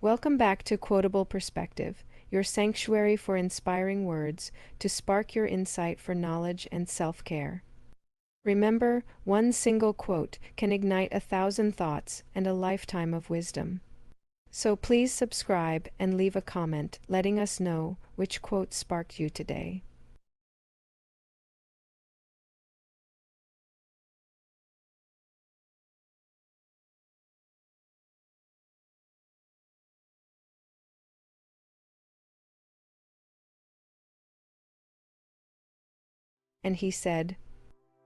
Welcome back to Quotable Perspective, your sanctuary for inspiring words to spark your insight for knowledge and self-care. Remember, one single quote can ignite 1,000 thoughts and a lifetime of wisdom. So please subscribe and leave a comment letting us know which quote sparked you today. And he said,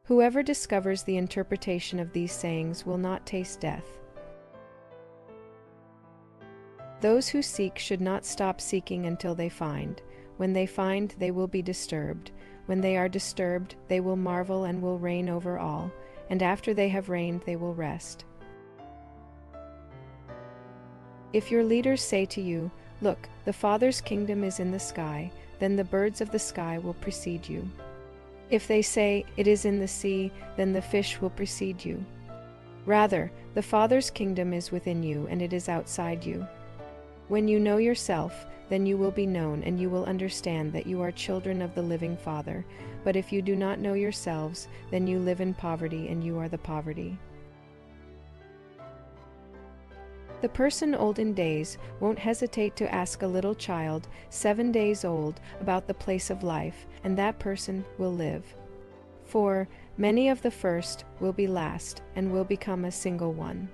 "Whoever discovers the interpretation of these sayings will not taste death." Those who seek should not stop seeking until they find. When they find, they will be disturbed. When they are disturbed, they will marvel and will reign over all, and after they have reigned, they will rest. If your leaders say to you, "Look, the Father's kingdom is in the sky," then the birds of the sky will precede you. If they say, "It is in the sea," then the fish will precede you. Rather, the Father's kingdom is within you and it is outside you. When you know yourself, then you will be known and you will understand that you are children of the living Father. But if you do not know yourselves, then you live in poverty and you are the poverty. The person old in days won't hesitate to ask a little child, 7 days old, about the place of life, and that person will live. For many of the first will be last and will become a single one.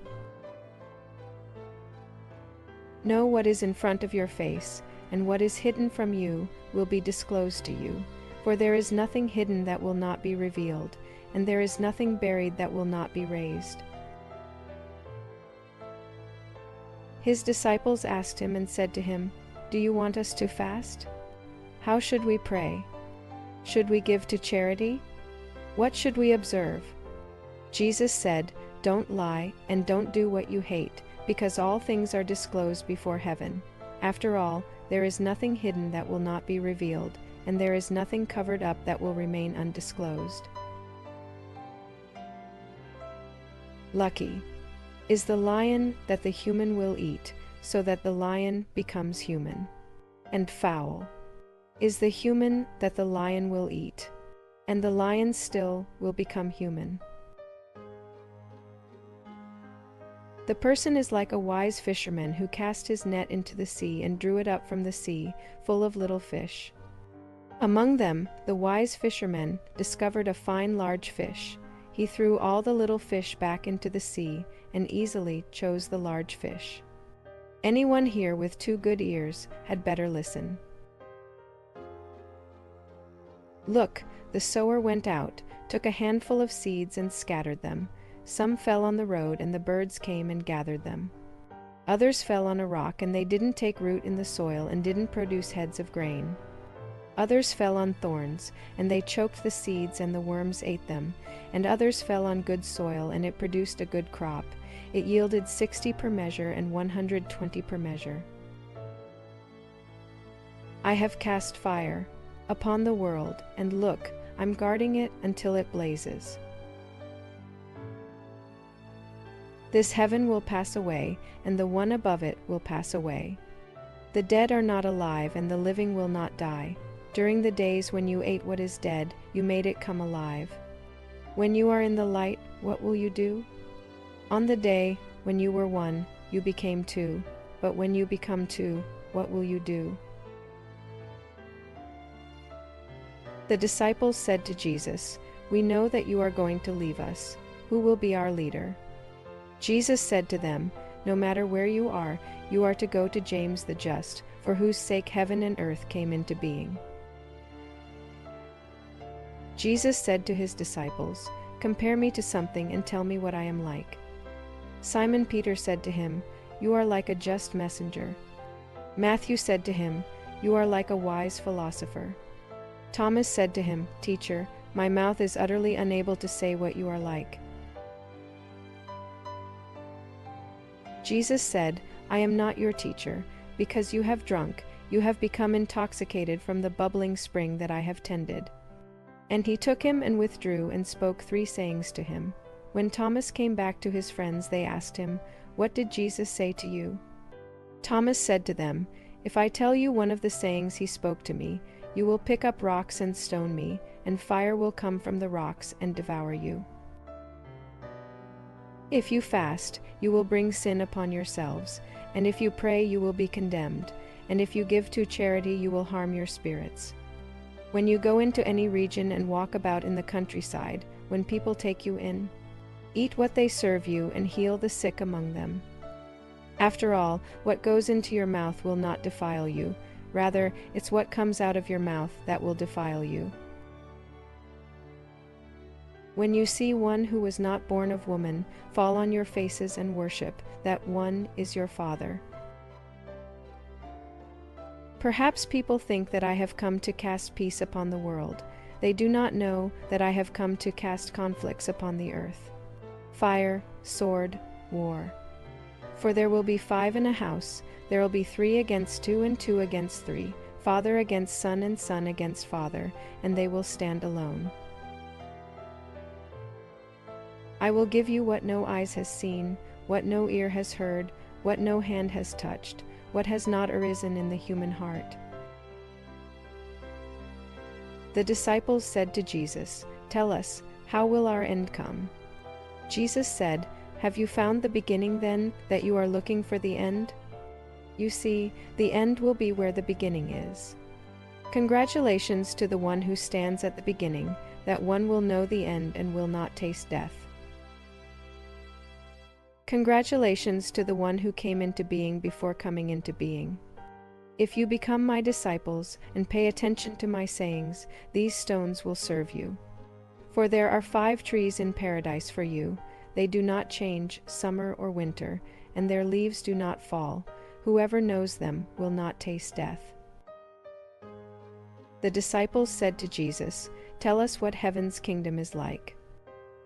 Know what is in front of your face, and what is hidden from you will be disclosed to you. For there is nothing hidden that will not be revealed, and there is nothing buried that will not be raised. His disciples asked him and said to him, "Do you want us to fast? How should we pray? Should we give to charity? What should we observe?" Jesus said, "Don't lie and don't do what you hate, because all things are disclosed before heaven. After all, there is nothing hidden that will not be revealed, and there is nothing covered up that will remain undisclosed." Lucky is the lion that the human will eat, so that the lion becomes human. And foul is the human that the lion will eat, and the lion still will become human. The person is like a wise fisherman who cast his net into the sea and drew it up from the sea, full of little fish. Among them, the wise fisherman discovered a fine large fish. He threw all the little fish back into the sea and easily chose the large fish. Anyone here with 2 good ears had better listen. Look, the sower went out, took a handful of seeds and scattered them. Some fell on the road and the birds came and gathered them. Others fell on a rock and they didn't take root in the soil and didn't produce heads of grain. Others fell on thorns, and they choked the seeds and the worms ate them. And others fell on good soil, and it produced a good crop. It yielded 60 per measure and 120 per measure. I have cast fire upon the world, and look, I'm guarding it until it blazes. This heaven will pass away, and the one above it will pass away. The dead are not alive, and the living will not die. During the days when you ate what is dead, you made it come alive. When you are in the light, what will you do? On the day when you were one, you became two. But when you become two, what will you do? The disciples said to Jesus, "We know that you are going to leave us. Who will be our leader?" Jesus said to them, "No matter where you are to go to James the just, for whose sake heaven and earth came into being." Jesus said to his disciples, "Compare me to something and tell me what I am like." Simon Peter said to him, "You are like a just messenger." Matthew said to him, "You are like a wise philosopher." Thomas said to him, "Teacher, my mouth is utterly unable to say what you are like." Jesus said, "I am not your teacher, because you have drunk, you have become intoxicated from the bubbling spring that I have tended." And he took him and withdrew and spoke 3 sayings to him. When Thomas came back to his friends, they asked him, "What did Jesus say to you?" Thomas said to them, "If I tell you one of the sayings he spoke to me, you will pick up rocks and stone me, and fire will come from the rocks and devour you. If you fast, you will bring sin upon yourselves, and if you pray, you will be condemned, and if you give to charity, you will harm your spirits. When you go into any region and walk about in the countryside, when people take you in, eat what they serve you and heal the sick among them. After all, what goes into your mouth will not defile you. Rather, it's what comes out of your mouth that will defile you. When you see one who was not born of woman, fall on your faces and worship. That one is your Father." Perhaps people think that I have come to cast peace upon the world. They do not know that I have come to cast conflicts upon the earth. Fire, sword, war. For there will be 5 in a house, there will be 3 against 2 and 2 against 3, father against son and son against father, and they will stand alone. I will give you what no eyes has seen, what no ear has heard, what no hand has touched, what has not arisen in the human heart. The disciples said to Jesus, "Tell us, how will our end come?" Jesus said, "Have you found the beginning then, that you are looking for the end? You see, the end will be where the beginning is. Congratulations to the one who stands at the beginning, that one will know the end and will not taste death. Congratulations to the one who came into being before coming into being. If you become my disciples and pay attention to my sayings, these stones will serve you. For there are 5 trees in paradise for you. They do not change summer or winter, and their leaves do not fall. Whoever knows them will not taste death." The disciples said to Jesus, "Tell us what heaven's kingdom is like."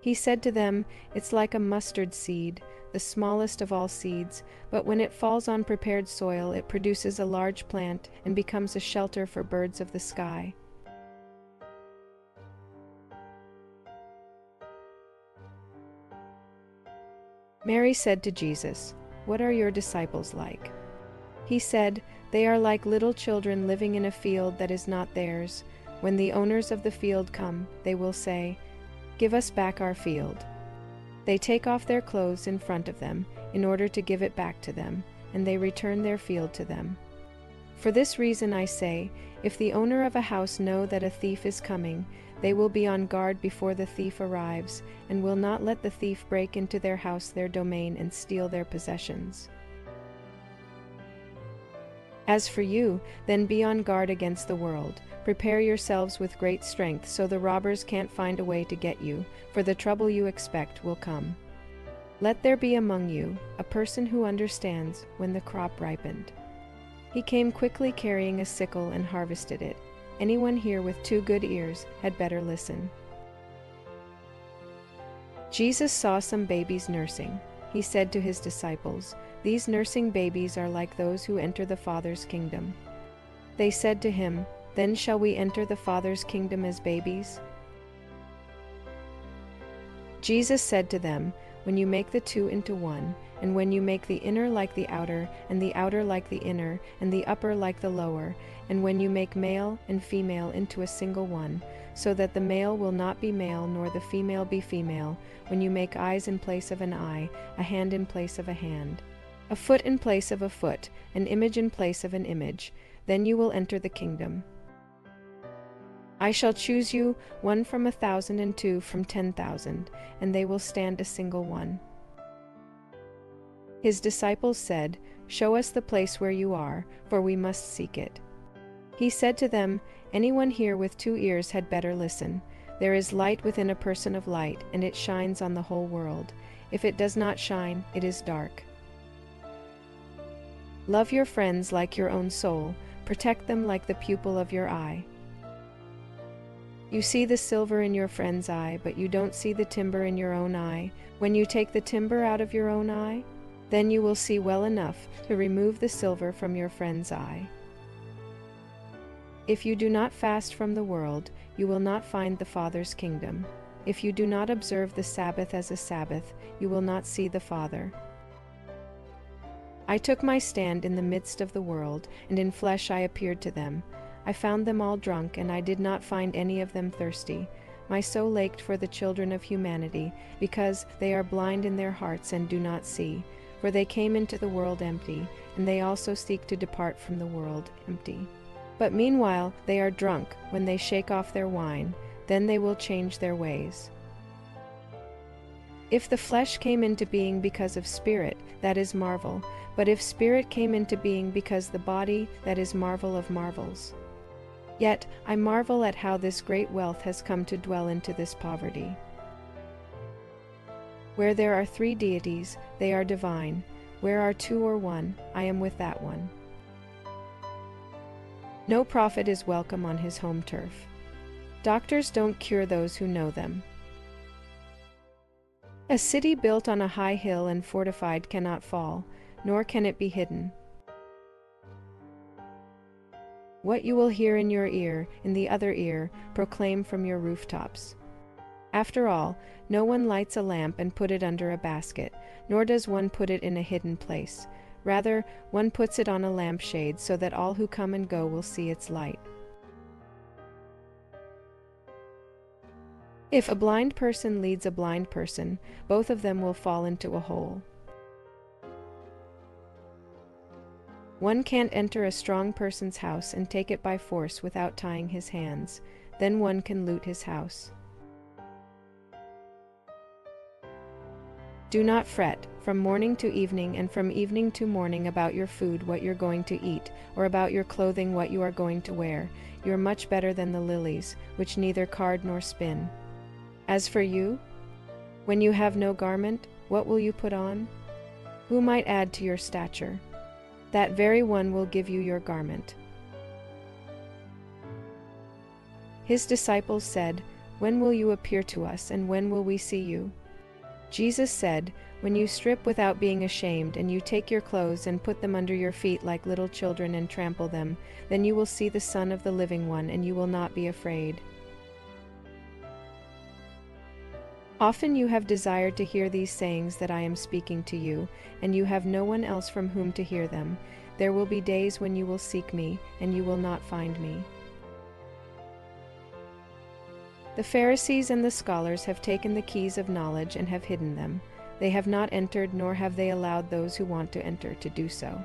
He said to them, "It's like a mustard seed, the smallest of all seeds, but when it falls on prepared soil, it produces a large plant and becomes a shelter for birds of the sky." Mary said to Jesus, "What are your disciples like?" He said, "They are like little children living in a field that is not theirs. When the owners of the field come, they will say, 'Give us back our field.' They take off their clothes in front of them, in order to give it back to them, and they return their field to them. For this reason I say, if the owner of a house know that a thief is coming, they will be on guard before the thief arrives, and will not let the thief break into their house, their domain, and steal their possessions. As for you, then be on guard against the world. Prepare yourselves with great strength, so the robbers can't find a way to get you, for the trouble you expect will come. Let there be among you a person who understands when the crop ripened." He came quickly carrying a sickle and harvested it. Anyone here with 2 good ears had better listen. Jesus saw some babies nursing. He said to his disciples, "These nursing babies are like those who enter the Father's kingdom." They said to him, "Then shall we enter the Father's kingdom as babies?" Jesus said to them, "When you make the 2 into one, and when you make the inner like the outer, and the outer like the inner, and the upper like the lower, and when you make male and female into a single one, so that the male will not be male nor the female be female, when you make eyes in place of an eye, a hand in place of a hand, a foot in place of a foot, an image in place of an image, then you will enter the kingdom. I shall choose you 1 from 1,000 and 2 from 10,000, and they will stand a single one." His disciples said, "Show us the place where you are, for we must seek it." He said to them, "Anyone here with 2 ears had better listen. There is light within a person of light, and it shines on the whole world. If it does not shine, it is dark. Love your friends like your own soul. Protect them like the pupil of your eye. You see the silver in your friend's eye, but you don't see the timber in your own eye. When you take the timber out of your own eye, then you will see well enough to remove the silver from your friend's eye. If you do not fast from the world, you will not find the Father's kingdom. If you do not observe the Sabbath as a Sabbath, you will not see the Father. I took my stand in the midst of the world, and in flesh I appeared to them. I found them all drunk, and I did not find any of them thirsty. My soul ached for the children of humanity, because they are blind in their hearts and do not see. For they came into the world empty, and they also seek to depart from the world empty. But meanwhile they are drunk, when they shake off their wine, then they will change their ways. If the flesh came into being because of spirit, that is marvel. But if spirit came into being because the body, that is marvel of marvels. Yet I marvel at how this great wealth has come to dwell into this poverty. Where there are 3 deities, they are divine. Where are 2 or 1, I am with that one. No prophet is welcome on his home turf. Doctors don't cure those who know them. A city built on a high hill and fortified cannot fall, nor can it be hidden. What you will hear in your ear, in the other ear, proclaim from your rooftops. After all, no one lights a lamp and put it under a basket, nor does one put it in a hidden place. Rather, one puts it on a lampshade so that all who come and go will see its light. If a blind person leads a blind person, both of them will fall into a hole. One can't enter a strong person's house and take it by force without tying his hands. Then one can loot his house. Do not fret, from morning to evening and from evening to morning about your food, what you're going to eat, or about your clothing, what you are going to wear. You are much better than the lilies, which neither card nor spin. As for you, when you have no garment, what will you put on? Who might add to your stature? That very one will give you your garment. His disciples said, "When will you appear to us, and when will we see you?" Jesus said, "When you strip without being ashamed, and you take your clothes and put them under your feet like little children and trample them, then you will see the Son of the Living One, and you will not be afraid." Often you have desired to hear these sayings that I am speaking to you, and you have no one else from whom to hear them. There will be days when you will seek me, and you will not find me. The Pharisees and the scholars have taken the keys of knowledge and have hidden them. They have not entered, nor have they allowed those who want to enter to do so.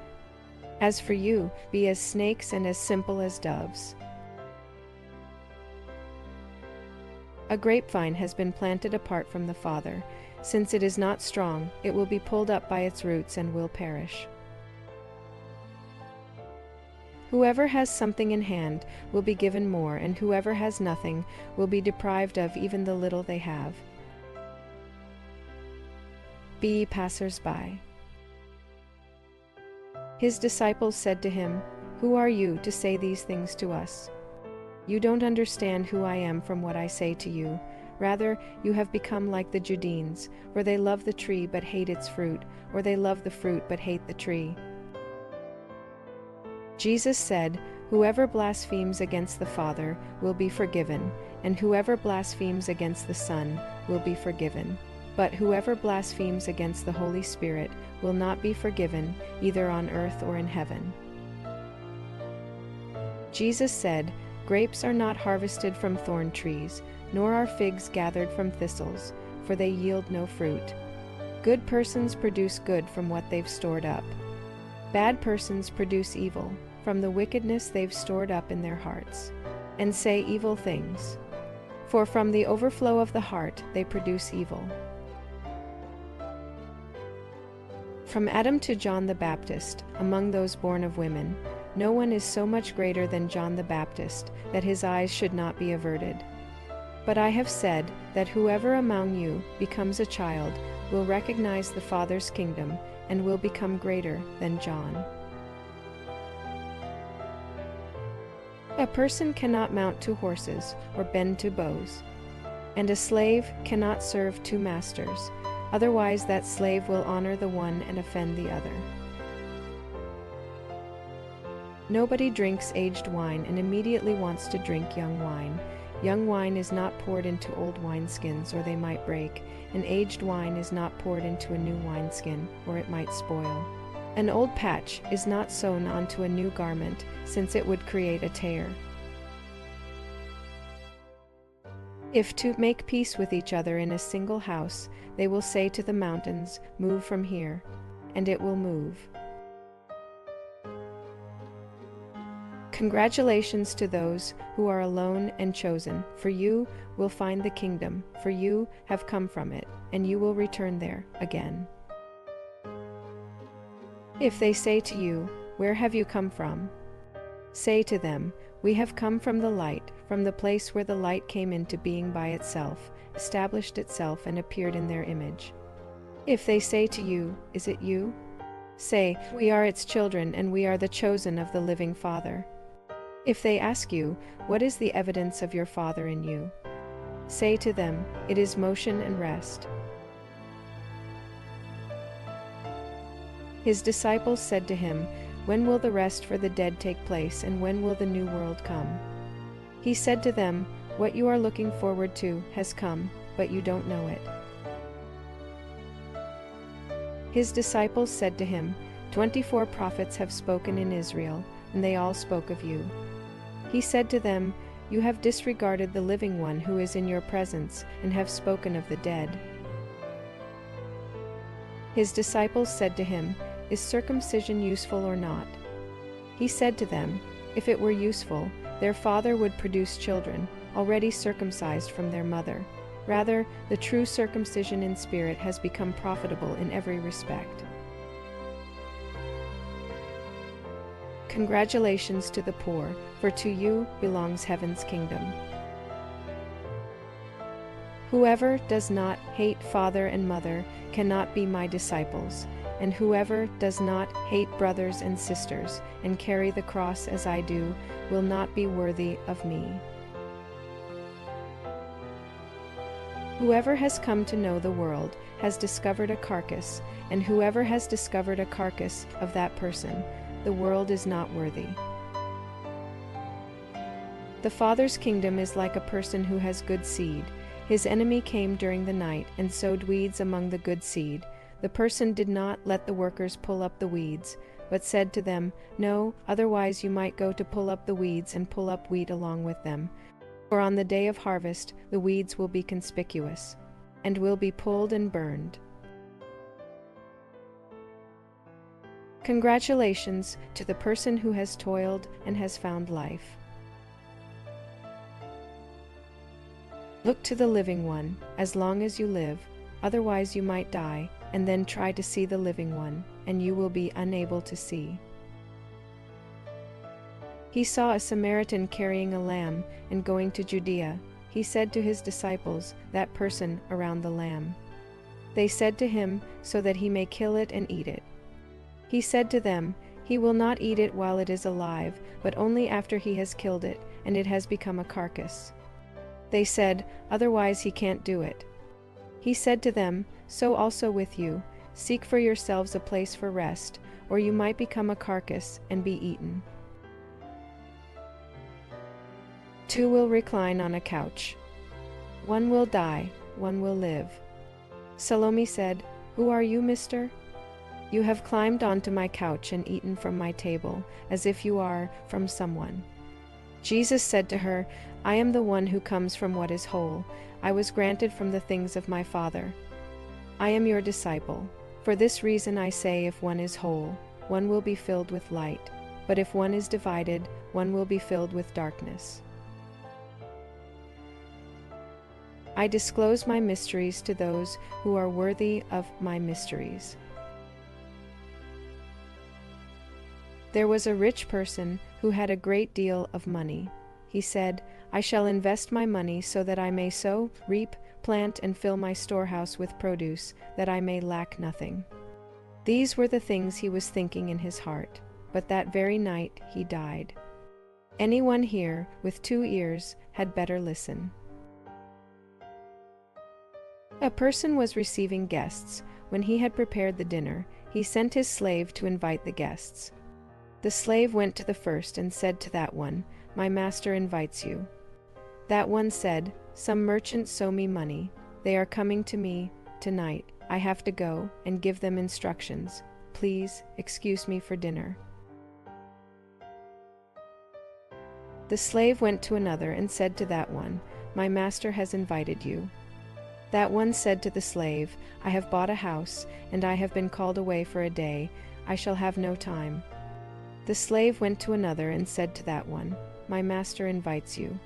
As for you, be as snakes and as simple as doves. A grapevine has been planted apart from the Father. Since it is not strong, it will be pulled up by its roots and will perish. Whoever has something in hand will be given more, and whoever has nothing will be deprived of even the little they have. Be ye passers-by. His disciples said to him, "Who are you to say these things to us? You don't understand who I am from what I say to you. Rather, you have become like the Judeans, for they love the tree but hate its fruit, or they love the fruit but hate the tree." Jesus said, "Whoever blasphemes against the Father will be forgiven, and whoever blasphemes against the Son will be forgiven. But whoever blasphemes against the Holy Spirit will not be forgiven, either on earth or in heaven." Jesus said, "Grapes are not harvested from thorn trees, nor are figs gathered from thistles, for they yield no fruit. Good persons produce good from what they've stored up. Bad persons produce evil from the wickedness they've stored up in their hearts, and say evil things. For from the overflow of the heart they produce evil." From Adam to John the Baptist, among those born of women, no one is so much greater than John the Baptist, that his eyes should not be averted. But I have said that whoever among you becomes a child will recognize the Father's kingdom and will become greater than John. A person cannot mount 2 horses or bend 2 bows, and a slave cannot serve 2 masters, otherwise that slave will honor the one and offend the other. Nobody drinks aged wine and immediately wants to drink young wine. Young wine is not poured into old wineskins, or they might break, and aged wine is not poured into a new wineskin, or it might spoil. An old patch is not sewn onto a new garment, since it would create a tear. If to make peace with each other in a single house, they will say to the mountains, "Move from here," and it will move. Congratulations to those who are alone and chosen, for you will find the kingdom, for you have come from it, and you will return there again. If they say to you, "Where have you come from?" say to them, "We have come from the light, from the place where the light came into being by itself, established itself and appeared in their image." If they say to you, "Is it you?" say, "We are its children and we are the chosen of the living Father." If they ask you, "What is the evidence of your Father in you?" say to them, "It is motion and rest." His disciples said to him, "When will the rest for the dead take place, and when will the new world come?" He said to them, "What you are looking forward to has come, but you don't know it." His disciples said to him, 24 prophets have spoken in Israel, and they all spoke of you." He said to them, "You have disregarded the living one who is in your presence, and have spoken of the dead." His disciples said to him, "Is circumcision useful or not?" He said to them, "If it were useful, their father would produce children, already circumcised from their mother. Rather, the true circumcision in spirit has become profitable in every respect." Congratulations to the poor, for to you belongs heaven's kingdom. Whoever does not hate father and mother cannot be my disciples, and whoever does not hate brothers and sisters and carry the cross as I do will not be worthy of me. Whoever has come to know the world has discovered a carcass, and whoever has discovered a carcass of that person, the world is not worthy. The Father's kingdom is like a person who has good seed. His enemy came during the night and sowed weeds among the good seed. The person did not let the workers pull up the weeds, but said to them, "No, otherwise you might go to pull up the weeds and pull up wheat along with them. For on the day of harvest the weeds will be conspicuous, and will be pulled and burned." Congratulations to the person who has toiled and has found life. Look to the living one, as long as you live, otherwise you might die, and then try to see the living one, and you will be unable to see. He saw a Samaritan carrying a lamb and going to Judea. He said to his disciples, "That person around the lamb." They said to him, "So that he may kill it and eat it." He said to them, "He will not eat it while it is alive, but only after he has killed it, and it has become a carcass." They said, "Otherwise he can't do it." He said to them, "So also with you, seek for yourselves a place for rest, or you might become a carcass and be eaten. Two will recline on a couch. One will die, one will live." Salome said, "Who are you, mister?" "You have climbed onto my couch and eaten from my table, as if you are from someone." Jesus said to her, "I am the one who comes from what is whole. I was granted from the things of my Father. I am your disciple. For this reason I say, if one is whole, one will be filled with light, but if one is divided, one will be filled with darkness. I disclose my mysteries to those who are worthy of my mysteries." There was a rich person who had a great deal of money. He said, "I shall invest my money so that I may sow, reap, plant, and fill my storehouse with produce, that I may lack nothing." These were the things he was thinking in his heart, but that very night he died. Anyone here with 2 ears had better listen. A person was receiving guests. When he had prepared the dinner, he sent his slave to invite the guests. The slave went to the first and said to that one, "My master invites you." That one said, "Some merchants owe me money. They are coming to me tonight. I have to go and give them instructions. please, excuse me for dinner. The slave went to another and said to that one, My master has invited you. That one said to the slave, I have bought a house, and I have been called away for a day, I shall have no time. The slave went to another and said to that one, My master invites you.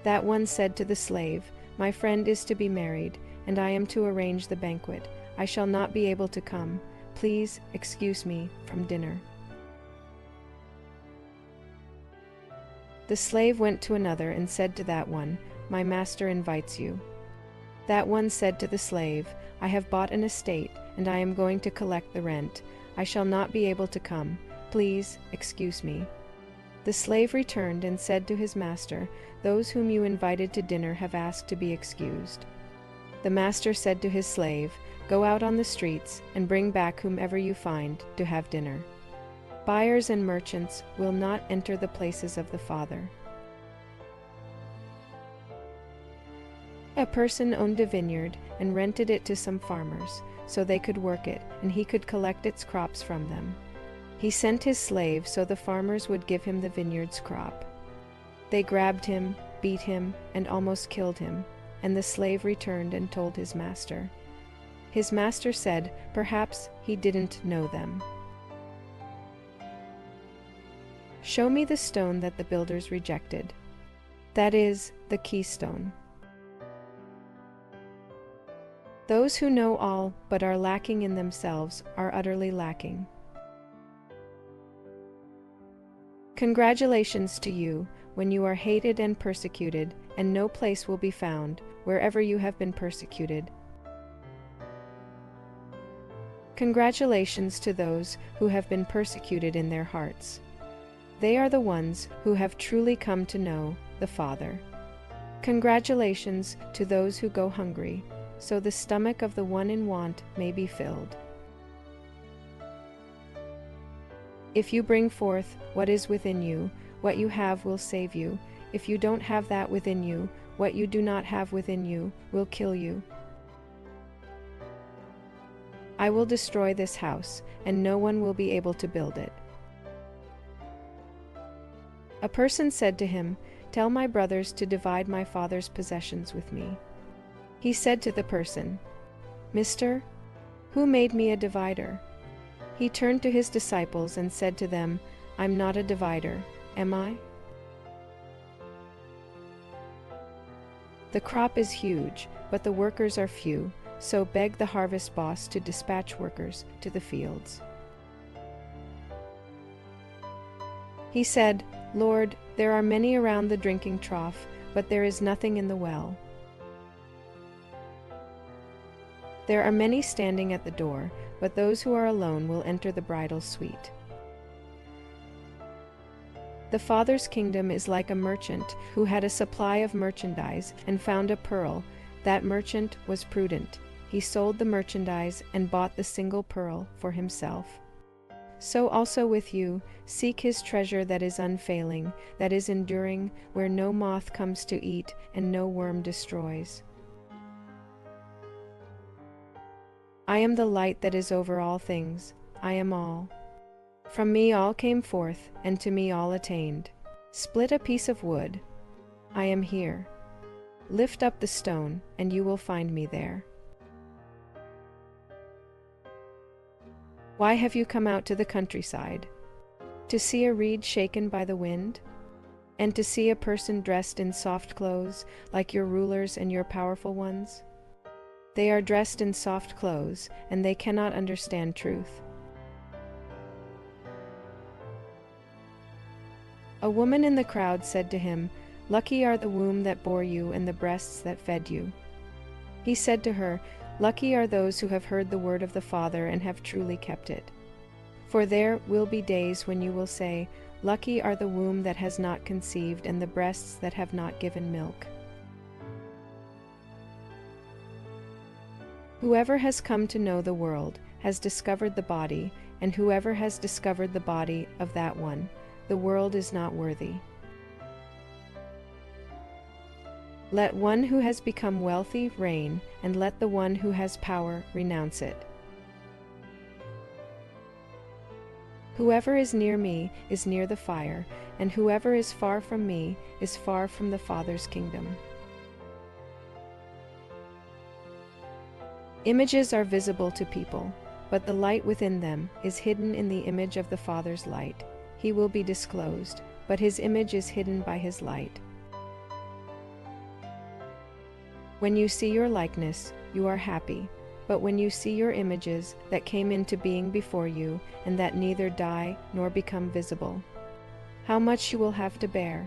That one said to the slave, My friend is to be married, and I am to arrange the banquet. I shall not be able to come. Please excuse me from dinner. The slave went to another and said to that one, My master invites you. That one said to the slave, I have bought an estate, and I am going to collect the rent. I shall not be able to come. Please excuse me. The slave returned and said to his master, Those whom you invited to dinner have asked to be excused. The master said to his slave, Go out on the streets and bring back whomever you find to have dinner. Buyers and merchants will not enter the places of the Father. A person owned a vineyard and rented it to some farmers, so they could work it, and he could collect its crops from them. He sent his slave so the farmers would give him the vineyard's crop. They grabbed him, beat him, and almost killed him, and the slave returned and told his master. His master said, Perhaps he didn't know them. Show me the stone that the builders rejected. That is, the keystone. Those who know all but are lacking in themselves are utterly lacking. Congratulations to you when you are hated and persecuted, and no place will be found wherever you have been persecuted. Congratulations to those who have been persecuted in their hearts. They are the ones who have truly come to know the Father. Congratulations to those who go hungry, so the stomach of the one in want may be filled. If you bring forth what is within you, what you have will save you. If you don't have that within you, what you do not have within you will kill you. I will destroy this house, and no one will be able to build it. A person said to him, Tell my brothers to divide my father's possessions with me. He said to the person, Mister, who made me a divider? He turned to his disciples and said to them, I'm not a divider, am I? The crop is huge, but the workers are few, so beg the harvest boss to dispatch workers to the fields. He said, Lord, there are many around the drinking trough, but there is nothing in the well. There are many standing at the door, but those who are alone will enter the bridal suite. The Father's kingdom is like a merchant who had a supply of merchandise and found a pearl. That merchant was prudent. He sold the merchandise and bought the single pearl for himself. So also with you, seek his treasure that is unfailing, that is enduring, where no moth comes to eat and no worm destroys. I am the light that is over all things. I am all. From me all came forth, and to me all attained. Split a piece of wood. I am here. Lift up the stone, and you will find me there. Why have you come out to the countryside? To see a reed shaken by the wind? And to see a person dressed in soft clothes, like your rulers and your powerful ones? They are dressed in soft clothes, and they cannot understand truth. A woman in the crowd said to him, Lucky are the womb that bore you and the breasts that fed you. He said to her, Lucky are those who have heard the word of the Father and have truly kept it. For there will be days when you will say, Lucky are the womb that has not conceived and the breasts that have not given milk. Whoever has come to know the world has discovered the body, and whoever has discovered the body of that one, the world is not worthy. Let one who has become wealthy reign, and let the one who has power renounce it. Whoever is near me is near the fire, and whoever is far from me is far from the Father's kingdom. Images are visible to people, but the light within them is hidden in the image of the Father's light. He will be disclosed, but his image is hidden by his light. When you see your likeness, you are happy, but when you see your images that came into being before you, and that neither die nor become visible, how much you will have to bear.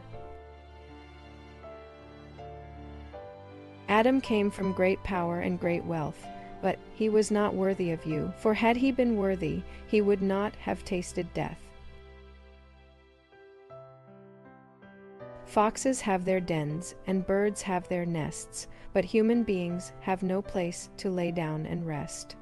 Adam came from great power and great wealth, but he was not worthy of you, for had he been worthy, he would not have tasted death. Foxes have their dens, and birds have their nests, but human beings have no place to lay down and rest.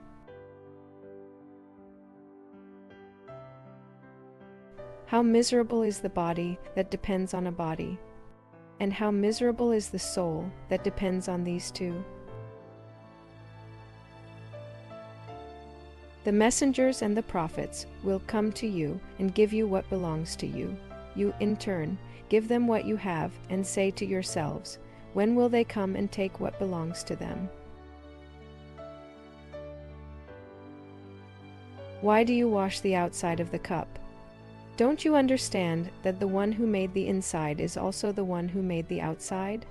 How miserable is the body that depends on a body, and how miserable is the soul that depends on these two. The messengers and the prophets will come to you and give you what belongs to you. You, in turn, give them what you have and say to yourselves, when will they come and take what belongs to them? Why do you wash the outside of the cup? Don't you understand that the one who made the inside is also the one who made the outside?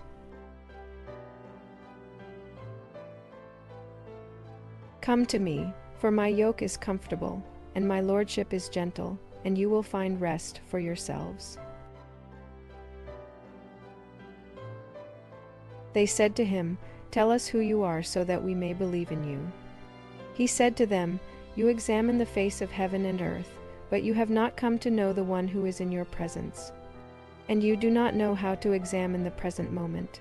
Come to me, for my yoke is comfortable, and my lordship is gentle, and you will find rest for yourselves. They said to him, Tell us who you are so that we may believe in you. He said to them, You examine the face of heaven and earth, but you have not come to know the one who is in your presence. And you do not know how to examine the present moment.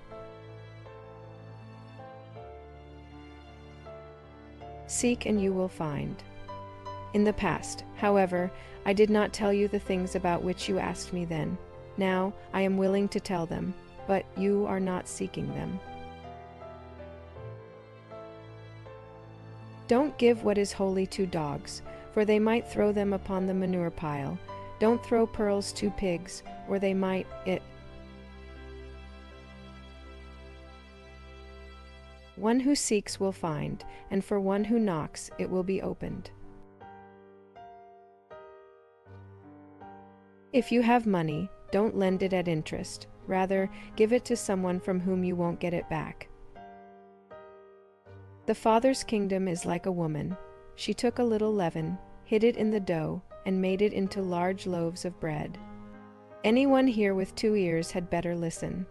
Seek and you will find. In the past, however, I did not tell you the things about which you asked me then. Now I am willing to tell them, but you are not seeking them. Don't give what is holy to dogs, for they might throw them upon the manure pile. Don't throw pearls to pigs, or they might it. One who seeks will find, and for one who knocks it will be opened. If you have money, don't lend it at interest. Rather, give it to someone from whom you won't get it back. The Father's kingdom is like a woman. She took a little leaven, hid it in the dough, and made it into large loaves of bread. Anyone here with 2 ears had better listen.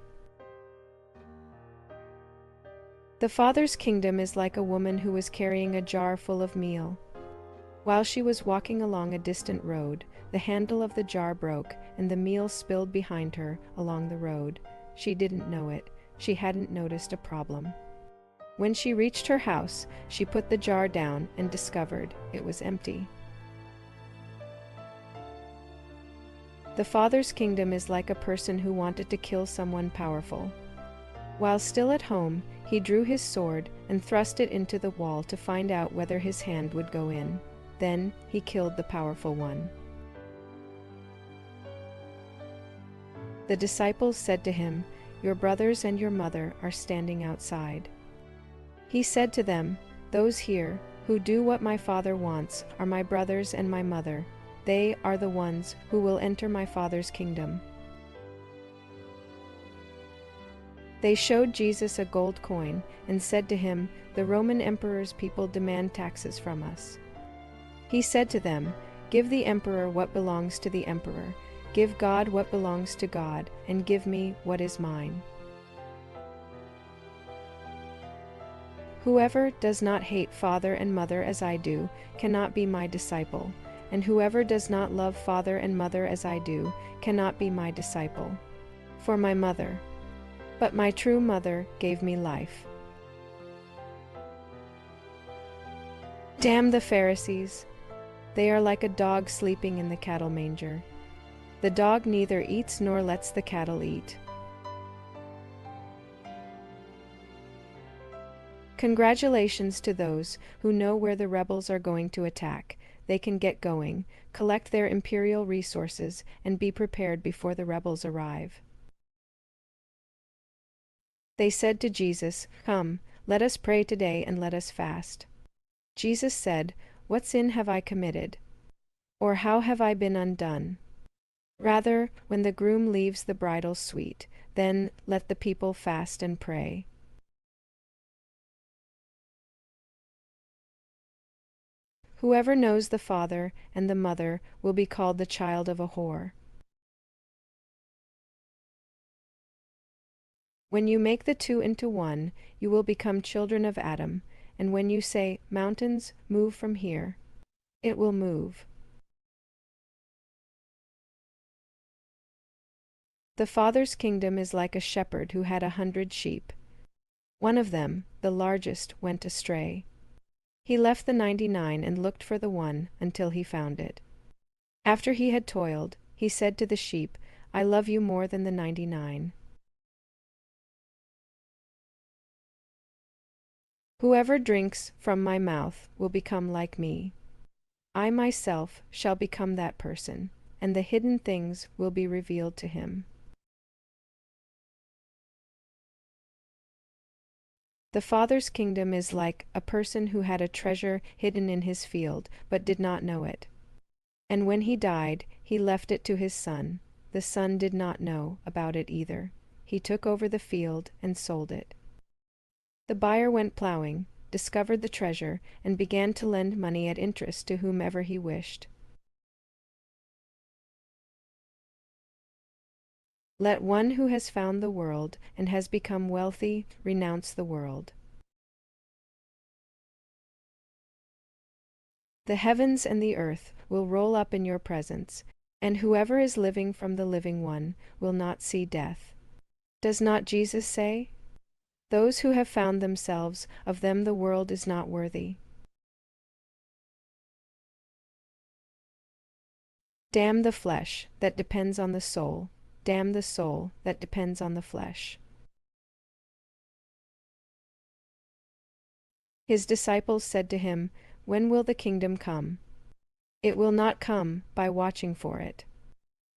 The Father's kingdom is like a woman who was carrying a jar full of meal. While she was walking along a distant road, the handle of the jar broke, and the meal spilled behind her along the road. She didn't know it. She hadn't noticed a problem. When she reached her house, she put the jar down and discovered it was empty. The Father's kingdom is like a person who wanted to kill someone powerful. While still at home, he drew his sword and thrust it into the wall to find out whether his hand would go in. Then he killed the powerful one. The disciples said to him, Your brothers and your mother are standing outside. He said to them, Those here, who do what my Father wants, are my brothers and my mother. They are the ones who will enter my Father's kingdom. They showed Jesus a gold coin and said to him, The Roman emperor's people demand taxes from us. He said to them, Give the emperor what belongs to the emperor. Give God what belongs to God, and give me what is mine. Whoever does not hate father and mother as I do cannot be my disciple, and whoever does not love father and mother as I do cannot be my disciple. For my mother, but my true mother gave me life. Damn the Pharisees! They are like a dog sleeping in the cattle manger. The dog neither eats nor lets the cattle eat. Congratulations to those who know where the rebels are going to attack. they can get going, collect their imperial resources, and be prepared before the rebels arrive. They said to Jesus, "Come, let us pray today and let us fast." Jesus said, "What sin have I committed? Or how have I been undone? Rather, when the groom leaves the bridal suite, then let the people fast and pray." Whoever knows the father and the mother will be called the child of a whore. When you make the two into one, you will become children of Adam, and when you say, "Mountains, move from here," it will move. The Father's kingdom is like a shepherd who had 100 sheep. One of them, the largest, went astray. He left the 99 and looked for the one until he found it. After he had toiled, he said to the sheep, "I love you more than the 99. Whoever drinks from my mouth will become like me. I myself shall become that person, and the hidden things will be revealed to him." The Father's kingdom is like a person who had a treasure hidden in his field, but did not know it. And when he died, he left it to his son. The son did not know about it either. He took over the field and sold it. The buyer went plowing, discovered the treasure, and began to lend money at interest to whomever he wished. Let one who has found the world and has become wealthy renounce the world. The heavens and the earth will roll up in your presence, and whoever is living from the living one will not see death. Does not Jesus say, "Those who have found themselves, of them the world is not worthy"? Damn the flesh that depends on the soul. Damn the soul that depends on the flesh. His disciples said to him, "When will the kingdom come?" It will not come by watching for it.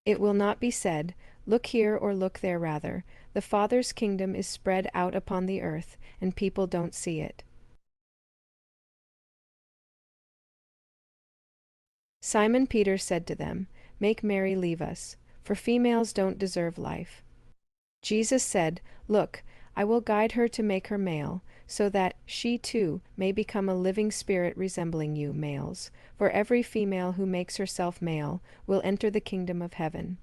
It will not be said, "Look here or look there," rather. The Father's kingdom is spread out upon the earth, and people don't see it. Simon Peter said to them, "Make Mary leave us, for females don't deserve life." Jesus said, "Look, I will guide her to make her male, so that she too may become a living spirit resembling you, males. For every female who makes herself male will enter the kingdom of heaven."